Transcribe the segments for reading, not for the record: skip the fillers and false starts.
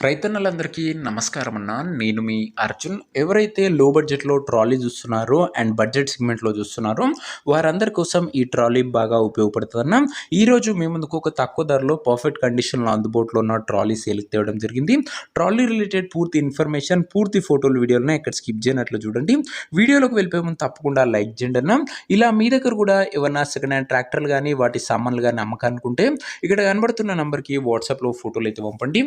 రైతన్నలందరికీ నమస్కారం అన్న. నేను మీ అర్జున్. ఎవరైతే లో బడ్జెట్‌లో ట్రాలీ చూస్తున్నారో అండ్ బడ్జెట్ సెగ్మెంట్‌లో చూస్తున్నారో వారందరి కోసం ఈ ట్రాలీ బాగా ఉపయోగపడుతదన్న. ఈరోజు మీ ముందుకు ఒక తక్కువ ధరలో పర్ఫెక్ట్ కండిషన్‌లో అందుబాటులో ఉన్న ట్రాలీ సేల్‌కి తేవడం జరిగింది. ట్రాలీ రిలేటెడ్ పూర్తి ఇన్ఫర్మేషన్, పూర్తి ఫోటోలు, వీడియోలను ఎక్కడ స్కిప్ చేయనట్లు చూడండి. వీడియోలోకి వెళ్ళిపోయే ముందు తప్పకుండా లైక్ చేయండి అన్న. ఇలా మీ దగ్గర కూడా ఏమన్నా సెకండ్ హ్యాండ్ ట్రాక్టర్లు గానీ, వాటి సామాన్లు గానీ అమ్మకానుకుంటే ఇక్కడ కనబడుతున్న నంబర్‌కి వాట్సాప్‌లో ఫోటోలు అయితే పంపండి.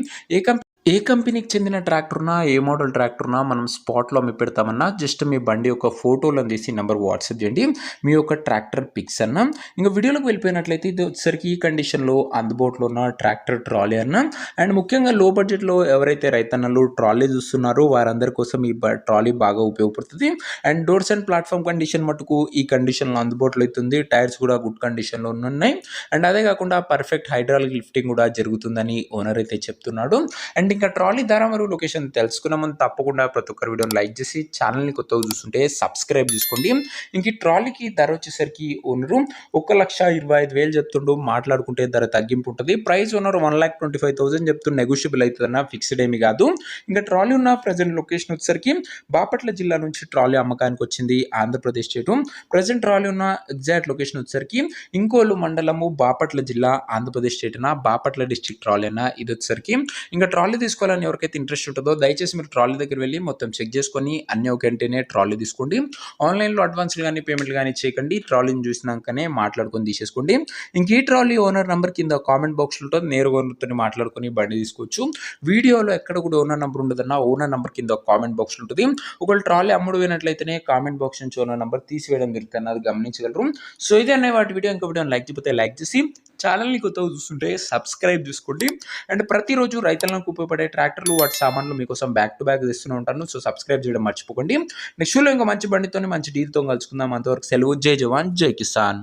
ఏ కంపెనీకి చెందిన ట్రాక్టర్ ఉన్నా, ఏ మోడల్ ట్రాక్టర్ ఉన్నా మనం స్పాట్‌లో అమ్మి పెడతామన్నా. జస్ట్ మీ బండి యొక్క ఫోటోలను తీసి నంబర్ వాట్సాప్ చేయండి. మీ యొక్క ట్రాక్టర్ పిక్స్ అన్న. ఇంక వీడియోలోకి వెళ్ళిపోయినట్లయితే ఇది వచ్చేసరికి ఈ కండిషన్‌లో అందుబాటులో ఉన్న ట్రాక్టర్ ట్రాలీ అన్న. అండ్ ముఖ్యంగా లో బడ్జెట్‌లో ఎవరైతే రైతన్నలు ట్రాలీ చూస్తున్నారో వారందరి కోసం ఈ ట్రాలీ బాగా ఉపయోగపడుతుంది. And doors and platform condition మట్టుకు ఈ కండిషన్‌లో అందుబాటులో అయితుంది. టైర్స్ కూడా గుడ్ కండిషన్‌లో ఉన్నాయి. అండ్ అదే కాకుండా పర్ఫెక్ట్ హైడ్రాలిక్ లిఫ్టింగ్ కూడా జరుగుతుందని ఓనర్ అయితే చెప్తున్నాడు. అండ్ ఇంకా ట్రాలీ ధర మరియు లొకేషన్ తెలుసుకున్న ముందు తప్పకుండా ప్రతి ఒక్కరు వీడియోని లైక్ చేసి ఛానల్ని కొత్తగా చూస్తుంటే సబ్స్క్రైబ్ చేసుకోండి. ఇంక ఈ ట్రాలీకి ధర వచ్చేసరికి ఓనరు 1,25,000 చెప్తుండు. మాట్లాడుకుంటే ధర తగ్గింపు ఉంటుంది. ప్రైస్ ఓనర్ 1,25,000 చెప్తుండు. నెగోషియబుల్ అవుతుందన్న, ఫిక్స్డ్ ఏమి కాదు. ఇంకా ట్రాలీ ఉన్న ప్రజెంట్ లొకేషన్ వచ్చేసరికి బాపట్ల జిల్లా నుంచి ట్రాలీ అమ్మకానికి వచ్చింది, ఆంధ్రప్రదేశ్ స్టేటు. ప్రజెంట్ ట్రాలీ ఉన్న ఎగ్జాక్ట్ లొకేషన్ వచ్చేసరికి ఇంకోలు మండలము, బాపట్ల జిల్లా, ఆంధ్రప్రదేశ్ స్టేట్న, బాపట్ల డిస్ట్రిక్ట్ ట్రాలీ అన్న. ఇది వచ్చేసరికి ఇంకా ట్రాలీ తీసుకోవాలని ఎవరికైతే ఇంట్రెస్ట్ ఉంటుందో దయచేసి మీరు ట్రాలీ దగ్గర వెళ్ళి మొత్తం చెక్ చేసుకొని అన్ని ఒకంటేనే ట్రాలీ తీసుకోండి. ఆన్లైన్లో అడ్వాన్స్లు కానీ పేమెంట్లు కానీ చేయకండి. ట్రాలీని చూసినాకనే మాట్లాడుకొని తీసేసుకోండి. ఇంక ఈ ట్రాలీ ఓనర్ నెంబర్ కింద కామెంట్ బాక్స్లో ఉంటుంది. నేరుగా ఓనర్తో మాట్లాడుకొని బండి తీసుకోవచ్చు. వీడియోలో ఎక్కడ కూడా ఓనర్ నెంబర్ ఉండదన్న. ఓనర్ నెంబర్ కింద కామెంట్ బాక్స్ ఉంటుంది. ఒకవేళ ట్రాలీ అమ్ముడు పోయినట్లయితేనే కామెంట్ బాక్స్ నుంచి ఓనర్ నెంబర్ తీసివేయడం జరుగుతుంది, అది గమనించగలరు. సో ఇదే అనే వాటి వీడియో. ఇంకా వీడియో లైక్ చేయకపోతే లైక్ చేసి ఛానల్ని కొత్తగా చూస్తుంటే సబ్స్క్రైబ్ చేసుకోండి. అండ్ ప్రతిరోజు రైతులకు ఉపయోగపడే ట్రాక్టర్లు, వాటి సామాన్లు మీకోసం బ్యాక్ టు బ్యాక్ తెస్తూనే ఉంటాను. సో సబ్స్క్రైబ్ చేయడం మర్చిపోకండి. నెక్స్ట్ వీడియో ఇంకా మంచి బండితో మంచి డీల్తో కలుసుకుందాం. అంతవరకు సెలవు. జై జవాన్, జై కిసాన్.